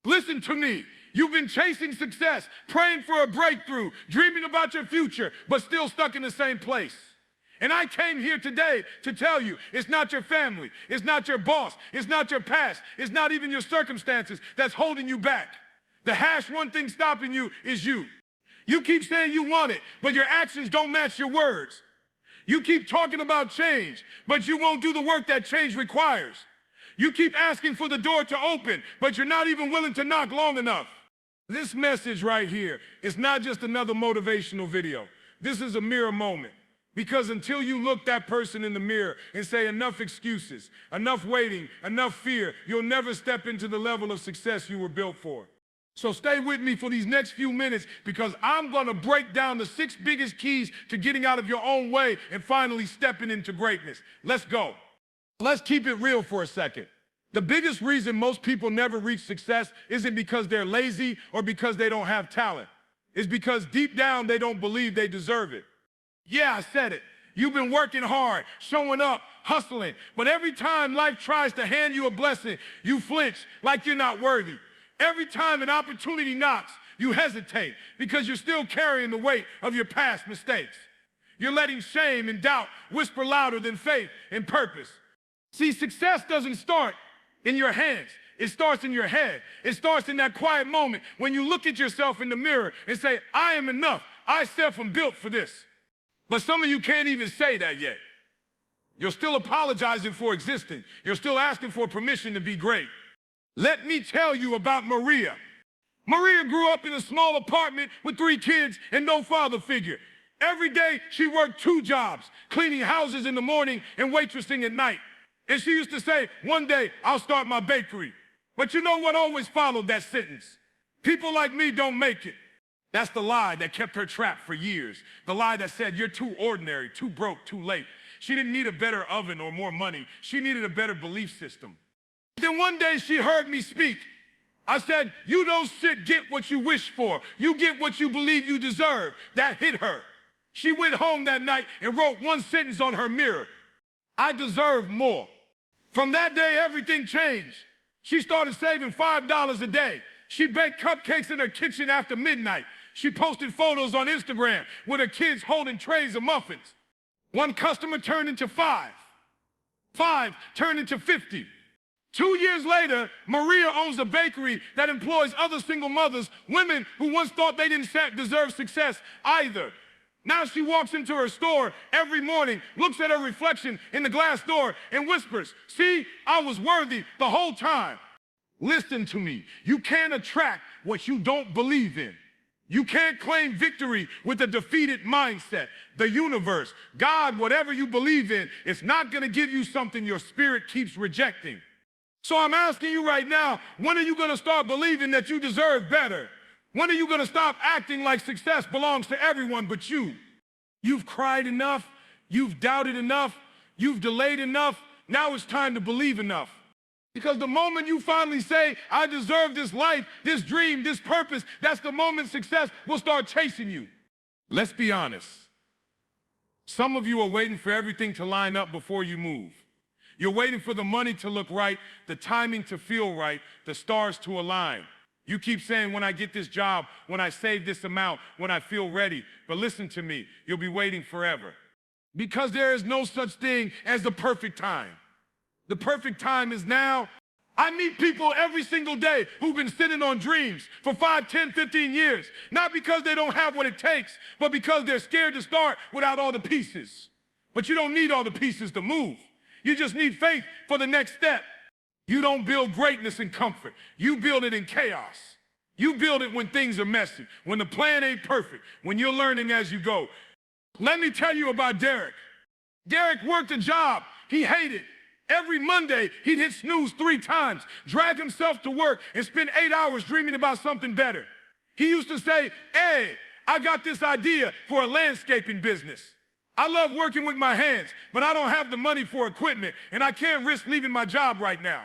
Listen to me. You've been chasing success, praying for a breakthrough, dreaming about your future, but still stuck in the same place. And I came here today to tell you, it's not your family, it's not your boss, it's not your past, it's not even your circumstances that's holding you back. The one thing stopping you is you. You keep saying you want it, but your actions don't match your words. You keep talking about change, but you won't do the work that change requires. You keep asking for the door to open, but you're not even willing to knock long enough. This message right here is not just another motivational video. This is a mirror moment. Because until you look that person in the mirror and say enough excuses, enough waiting, enough fear, you'll never step into the level of success you were built for. So stay with me for these next few minutes because I'm going to break down the 6 biggest keys to getting out of your own way and finally stepping into greatness. Let's go. Let's keep it real for a second. The biggest reason most people never reach success isn't because they're lazy or because they don't have talent. It's because deep down they don't believe they deserve it. Yeah, I said it. You've been working hard, showing up, hustling, but every time life tries to hand you a blessing, you flinch like you're not worthy. Every time an opportunity knocks, you hesitate because you're still carrying the weight of your past mistakes. You're letting shame and doubt whisper louder than faith and purpose. See, success doesn't start in your hands. It starts in your head. It starts in that quiet moment when you look at yourself in the mirror and say, I am enough. I am built for this. But some of you can't even say that yet. You're still apologizing for existing. You're still asking for permission to be great. Let me tell you about Maria. Maria grew up in a small apartment with 3 kids and no father figure. Every day she worked 2 jobs, cleaning houses in the morning and waitressing at night. And she used to say, one day I'll start my bakery. But you know what always followed that sentence? People like me don't make it. That's the lie that kept her trapped for years. The lie that said, you're too ordinary, too broke, too late. She didn't need a better oven or more money. She needed a better belief system. Then one day she heard me speak. I said, you don't get what you wish for. You get what you believe you deserve. That hit her. She went home that night and wrote one sentence on her mirror. I deserve more. From that day, everything changed. She started saving $5 a day. She baked cupcakes in her kitchen after midnight. She posted photos on Instagram with her kids holding trays of muffins. 1 customer turned into 5. 5 turned into 50. 2 years later, Maria owns a bakery that employs other single mothers, women who once thought they didn't deserve success either. Now she walks into her store every morning, looks at her reflection in the glass door and whispers, see, I was worthy the whole time. Listen to me. You can't attract what you don't believe in. You can't claim victory with a defeated mindset. The universe, God, whatever you believe in, it's not going to give you something your spirit keeps rejecting. So I'm asking you right now, when are you going to start believing that you deserve better? When are you going to stop acting like success belongs to everyone but you? You've cried enough. You've doubted enough. You've delayed enough. Now it's time to believe enough. Because the moment you finally say, I deserve this life, this dream, this purpose, that's the moment success will start chasing you. Let's be honest. Some of you are waiting for everything to line up before you move. You're waiting for the money to look right, the timing to feel right, the stars to align. You keep saying, when I get this job, when I save this amount, when I feel ready. But listen to me, you'll be waiting forever. Because there is no such thing as the perfect time. The perfect time is now. I meet people every single day who've been sitting on dreams for 5, 10, 15 years. Not because they don't have what it takes, but because they're scared to start without all the pieces. But you don't need all the pieces to move. You just need faith for the next step. You don't build greatness in comfort. You build it in chaos. You build it when things are messy, when the plan ain't perfect, when you're learning as you go. Let me tell you about Derek. Derek worked a job he hated. Every Monday, he'd hit snooze 3 times, drag himself to work, and spend 8 hours dreaming about something better. He used to say, hey, I got this idea for a landscaping business. I love working with my hands, but I don't have the money for equipment, and I can't risk leaving my job right now.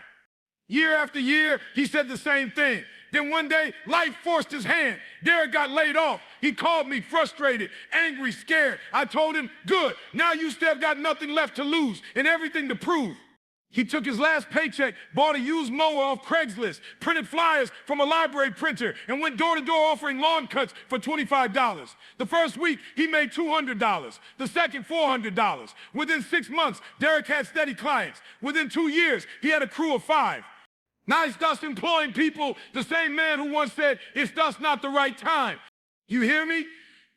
Year after year, he said the same thing. Then one day, life forced his hand. Derek got laid off. He called me frustrated, angry, scared. I told him, good, now you still got nothing left to lose and everything to prove. He took his last paycheck, bought a used mower off Craigslist, printed flyers from a library printer, and went door to door offering lawn cuts for $25. The first week, he made $200. The second, $400. Within 6 months, Derek had steady clients. Within 2 years, he had a crew of 5. Now he's thus employing people, the same man who once said, it's thus not the right time. You hear me?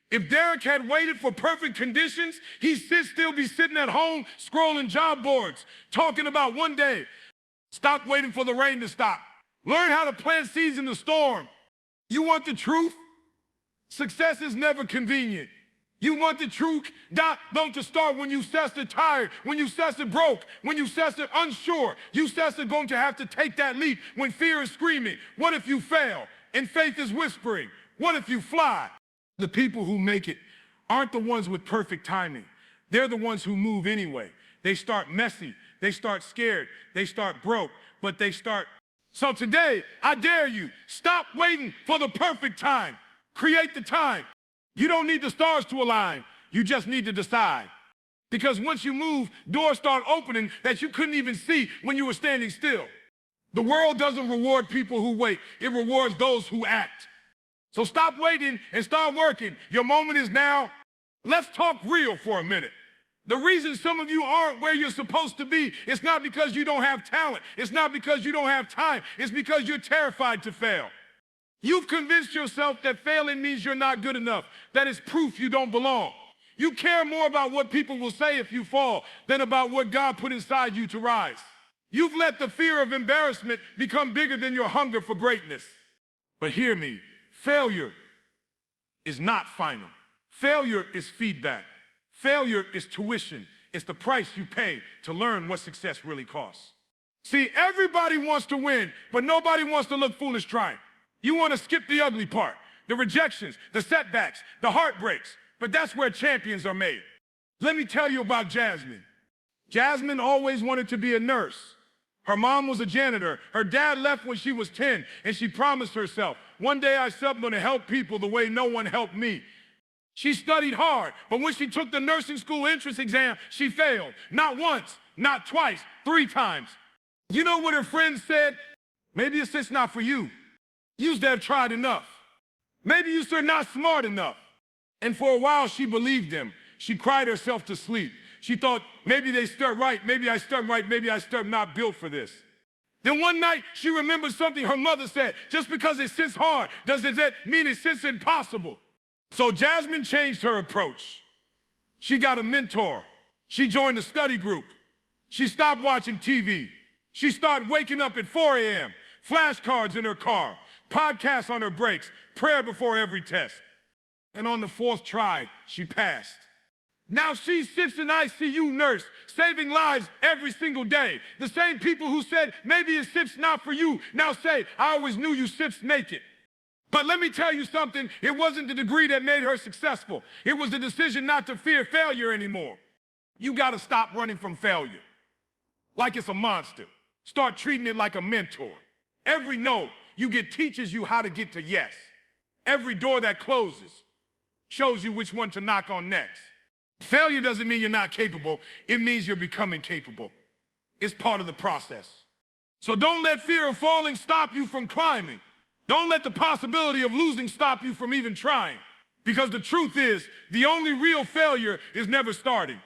If Derek had waited for perfect conditions, he'd still be sitting at home scrolling job boards, talking about one day. Stop waiting for the rain to stop. Learn how to plant seeds in the storm. You want the truth? Success is never convenient. You want the truth? Don't just start when you are tired, when you are broke, when you are unsure. You are going to have to take that leap when fear is screaming. What if you fail and faith is whispering? What if you fly? The people who make it aren't the ones with perfect timing. They're the ones who move anyway. They start messy, they start scared, they start broke, but they start. So today, I dare you, stop waiting for the perfect time. Create the time. You don't need the stars to align. You just need to decide. Because once you move, doors start opening that you couldn't even see when you were standing still. The world doesn't reward people who wait. It rewards those who act. So stop waiting and start working. Your moment is now. Let's talk real for a minute. The reason some of you aren't where you're supposed to be, it's not because you don't have talent. It's not because you don't have time. It's because you're terrified to fail. You've convinced yourself that failing means you're not good enough, that it's proof you don't belong. You care more about what people will say if you fall than about what God put inside you to rise. You've let the fear of embarrassment become bigger than your hunger for greatness. But hear me. Failure is not final. Failure is feedback. Failure is tuition. It's the price you pay to learn what success really costs. See, everybody wants to win, but nobody wants to look foolish trying. You want to skip the ugly part, the rejections, the setbacks, the heartbreaks, but that's where champions are made. Let me tell you about Jasmine. Jasmine always wanted to be a nurse. Her mom was a janitor. Her dad left when she was 10, and she promised herself, one day I'm going to help people the way no one helped me. She studied hard, but when she took the nursing school entrance exam, she failed. Not once, not twice, 3 times. You know what her friends said? Maybe it's just not for you. You should have tried enough. Maybe you're not smart enough. And for a while, she believed them. She cried herself to sleep. She thought, maybe they stirred right, maybe I stirred right, maybe I stirred not built for this. Then one night, she remembered something her mother said. Just because it sits hard, doesn't that mean it sits impossible? So Jasmine changed her approach. She got a mentor. She joined a study group. She stopped watching TV. She started waking up at 4 a.m., flashcards in her car, podcasts on her breaks, prayer before every test. And on the 4th try, she passed. Now she sits in ICU nurse, saving lives every single day. The same people who said, maybe it sits not for you, now say, I always knew you sits naked. But let me tell you something, it wasn't the degree that made her successful. It was the decision not to fear failure anymore. You gotta stop running from failure like it's a monster. Start treating it like a mentor. Every no you get teaches you how to get to yes. Every door that closes shows you which one to knock on next. Failure doesn't mean you're not capable. It means you're becoming capable. It's part of the process. So don't let fear of falling stop you from climbing. Don't let the possibility of losing stop you from even trying. Because the truth is, the only real failure is never starting.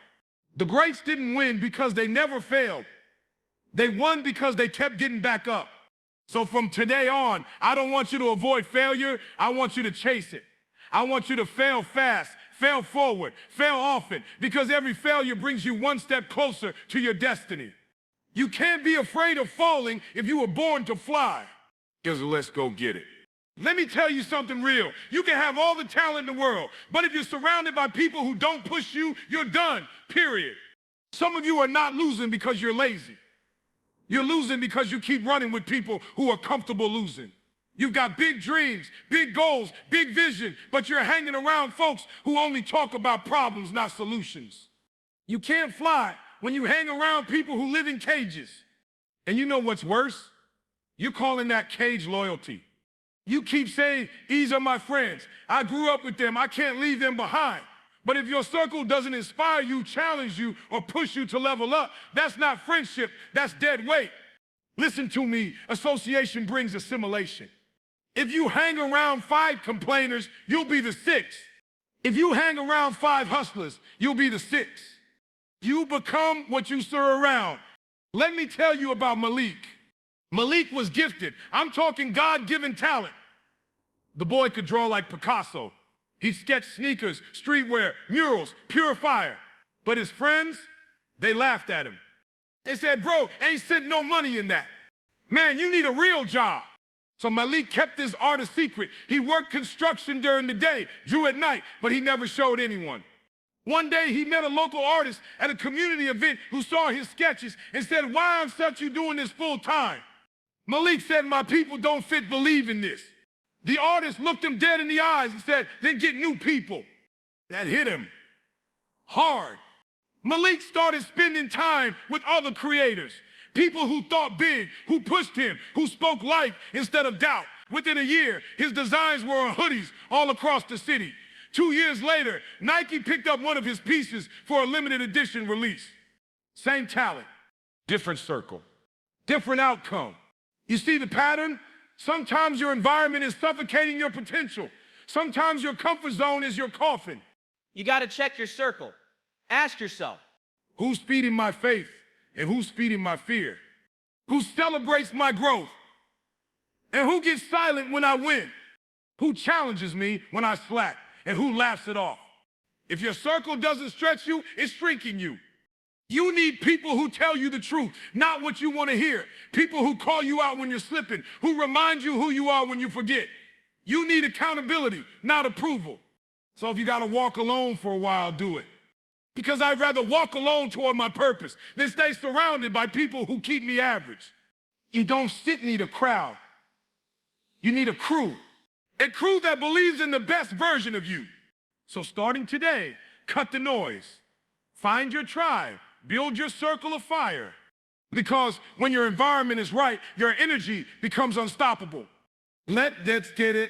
The greats didn't win because they never failed. They won because they kept getting back up. So from today on, I don't want you to avoid failure. I want you to chase it. I want you to fail fast, fail forward, fail often, because every failure brings you one step closer to your destiny. You can't be afraid of falling if you were born to fly. Because let's go get it. Let me tell you something real. You can have all the talent in the world, but if you're surrounded by people who don't push you, you're done, period. Some of you are not losing because you're lazy. You're losing because you keep running with people who are comfortable losing. You've got big dreams, big goals, big vision, but you're hanging around folks who only talk about problems, not solutions. You can't fly when you hang around people who live in cages. And you know what's worse? You're calling that cage loyalty. You keep saying, these are my friends. I grew up with them. I can't leave them behind. But if your circle doesn't inspire you, challenge you, or push you to level up, that's not friendship, that's dead weight. Listen to me, association brings assimilation. If you hang around 5 complainers, you'll be the 6th. If you hang around 5 hustlers, you'll be the 6th. You become what you stir around. Let me tell you about Malik. Malik was gifted. I'm talking God-given talent. The boy could draw like Picasso. He sketched sneakers, streetwear, murals, pure fire. But his friends, they laughed at him. They said, bro, ain't sent no money in that. Man, you need a real job. So Malik kept his art a secret. He worked construction during the day, drew at night, but he never showed anyone. One day he met a local artist at a community event who saw his sketches and said, why on such you doing this full time? Malik said, my people don't fit believe in this. The artist looked him dead in the eyes and said, then get new people. That hit him hard. Malik started spending time with other creators, people who thought big, who pushed him, who spoke life instead of doubt. Within a year, his designs were on hoodies all across the city. 2 years later, Nike picked up one of his pieces for a limited edition release. Same talent, different circle, different outcome. You see the pattern? Sometimes your environment is suffocating your potential. Sometimes your comfort zone is your coffin. You got to check your circle. Ask yourself, who's feeding my faith and who's feeding my fear? Who celebrates my growth and who gets silent when I win? Who challenges me when I slack and who laughs it off? If your circle doesn't stretch you, it's shrinking you. You need people who tell you the truth, not what you want to hear. People who call you out when you're slipping, who remind you who you are when you forget. You need accountability, not approval. So if you got to walk alone for a while, do it. Because I'd rather walk alone toward my purpose than stay surrounded by people who keep me average. You don't need a crowd. You need a crew that believes in the best version of you. So starting today, cut the noise. Find your tribe. Build your circle of fire. Because when your environment is right, your energy becomes unstoppable. Let's get it.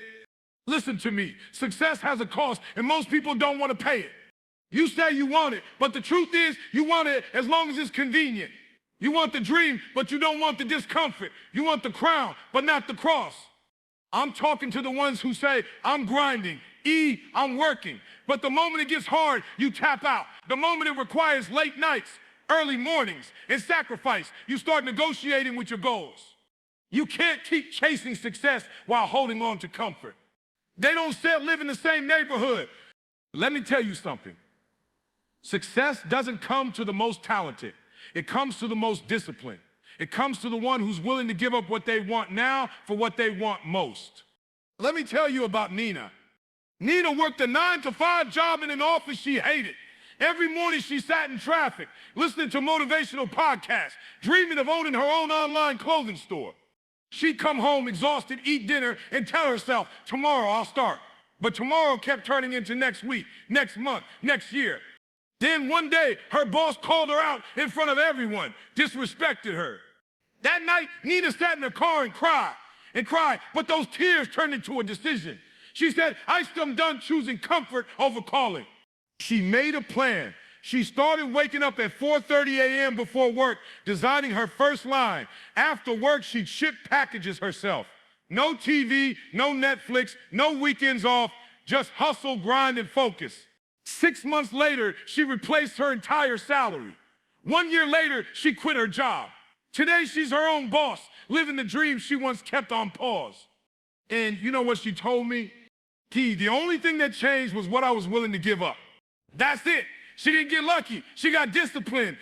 Listen to me. Success has a cost, and most people don't want to pay it. You say you want it, but the truth is you want it as long as it's convenient. You want the dream, but you don't want the discomfort. You want the crown, but not the cross. I'm talking to the ones who say, I'm grinding. I'm working. But the moment it gets hard, you tap out. The moment it requires late nights, early mornings, and sacrifice, you start negotiating with your goals. You can't keep chasing success while holding on to comfort. They don't live in the same neighborhood. Let me tell you something. Success doesn't come to the most talented. It comes to the most disciplined. It comes to the one who's willing to give up what they want now for what they want most. Let me tell you about Nina. Nina worked a 9-to-5 job in an office she hated. Every morning she sat in traffic, listening to motivational podcasts, dreaming of owning her own online clothing store. She'd come home exhausted, eat dinner, and tell herself, tomorrow I'll start. But tomorrow kept turning into next week, next month, next year. Then one day, her boss called her out in front of everyone, disrespected her. That night, Nina sat in her car and cried, but those tears turned into a decision. She said, I'm done choosing comfort over calling. She made a plan. She started waking up at 4:30 a.m. before work, designing her first line. After work, she'd ship packages herself. No TV, no Netflix, no weekends off, just hustle, grind, and focus. 6 months later, she replaced her entire salary. 1 year later, she quit her job. Today, she's her own boss, living the dream she once kept on pause. And you know what she told me? The only thing that changed was what I was willing to give up. That's it. She didn't get lucky. She got disciplined.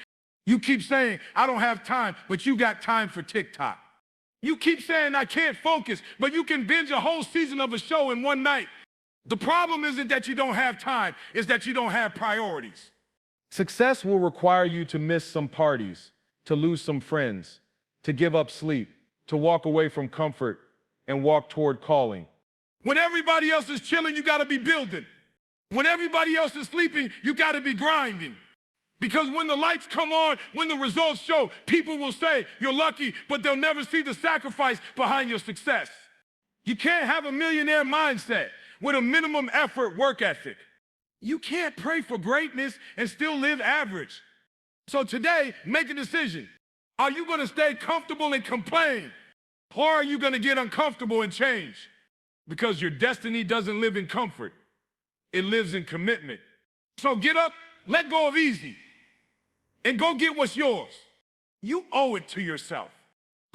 You keep saying, I don't have time, but you got time for TikTok. You keep saying, I can't focus, but you can binge a whole season of a show in one night. The problem isn't that you don't have time, it's that you don't have priorities. Success will require you to miss some parties, to lose some friends, to give up sleep, to walk away from comfort and walk toward calling. When everybody else is chilling, you gotta be building. When everybody else is sleeping, you gotta be grinding. Because when the lights come on, when the results show, people will say you're lucky, but they'll never see the sacrifice behind your success. You can't have a millionaire mindset with a minimum effort work ethic. You can't pray for greatness and still live average. So today, make a decision. Are you going to stay comfortable and complain? Or are you going to get uncomfortable and change? Because your destiny doesn't live in comfort. It lives in commitment. So get up, let go of easy, and go get what's yours. You owe it to yourself.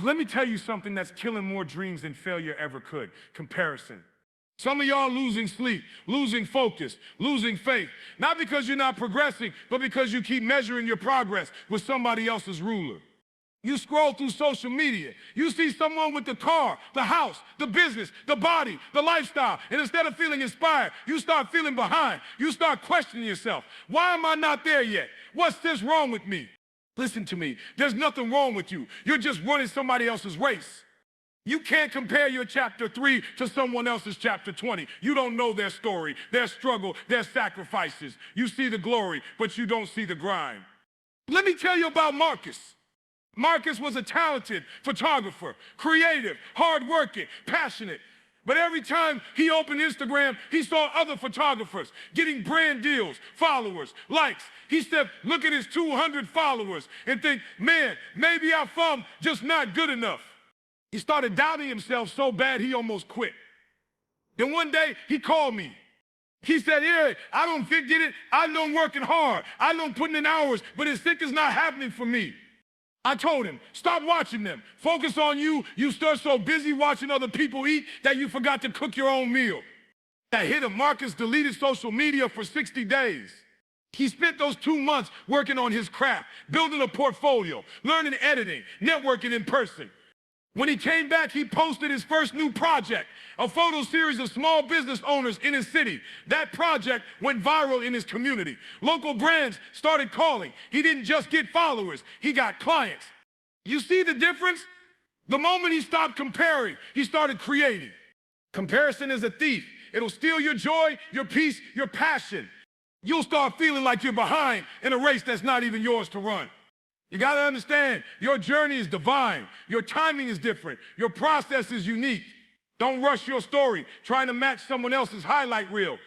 Let me tell you something that's killing more dreams than failure ever could: comparison. Some of y'all losing sleep, losing focus, losing faith, not because you're not progressing, but because you keep measuring your progress with somebody else's ruler. You scroll through social media, you see someone with the car, the house, the business, the body, the lifestyle, and instead of feeling inspired, you start feeling behind. You start questioning yourself. Why am I not there yet? What's this wrong with me? Listen to me, there's nothing wrong with you. You're just running somebody else's race. You can't compare your chapter 3 to someone else's chapter 20. You don't know their story, their struggle, their sacrifices. You see the glory, but you don't see the grind. Let me tell you about Marcus. Marcus was a talented photographer, creative, hardworking, passionate. But every time he opened Instagram, he saw other photographers getting brand deals, followers, likes. He said, look at his 200 followers and think, man, maybe our film just not good enough. He started doubting himself so bad he almost quit. Then one day he called me. He said, yeah, I don't get it. I know I'm working hard. I know I'm putting in hours, but it's sick is not happening for me. I told him, stop watching them. Focus on you. You start so busy watching other people eat that you forgot to cook your own meal. That hit him. Marcus deleted social media for 60 days. He spent those 2 months working on his craft, building a portfolio, learning editing, networking in person. When he came back, he posted his first new project, a photo series of small business owners in his city. That project went viral in his community. Local brands started calling. He didn't just get followers, he got clients. You see the difference? The moment he stopped comparing, he started creating. Comparison is a thief. It'll steal your joy, your peace, your passion. You'll start feeling like you're behind in a race that's not even yours to run. You got to understand, your journey is divine. Your timing is different. Your process is unique. Don't rush your story trying to match someone else's highlight reel.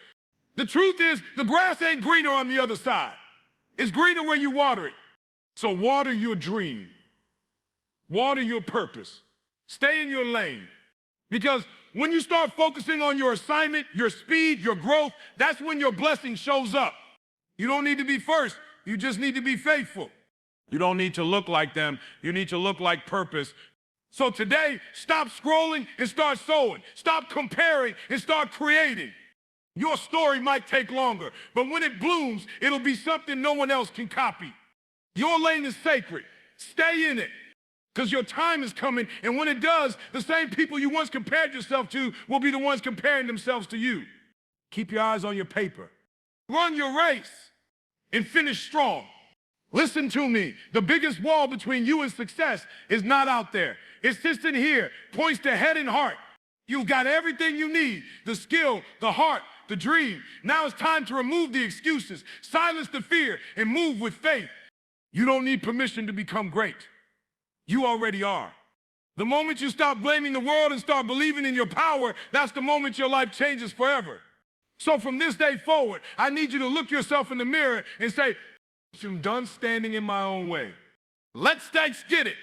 The truth is, the grass ain't greener on the other side. It's greener where you water it. So water your dream. Water your purpose. Stay in your lane. Because when you start focusing on your assignment, your speed, your growth, that's when your blessing shows up. You don't need to be first. You just need to be faithful. You don't need to look like them. You need to look like purpose. So today, stop scrolling and start sowing. Stop comparing and start creating. Your story might take longer, but when it blooms, it'll be something no one else can copy. Your lane is sacred. Stay in it, because your time is coming, and when it does, the same people you once compared yourself to will be the ones comparing themselves to you. Keep your eyes on your paper. Run your race and finish strong. Listen to me. The biggest wall between you and success is not out there. It sits in here, points to head and heart. You've got everything you need, the skill, the heart, the dream. Now it's time to remove the excuses, silence the fear, and move with faith. You don't need permission to become great. You already are. The moment you stop blaming the world and start believing in your power, that's the moment your life changes forever. So from this day forward, I need you to look yourself in the mirror and say, I'm done standing in my own way. Let's get it.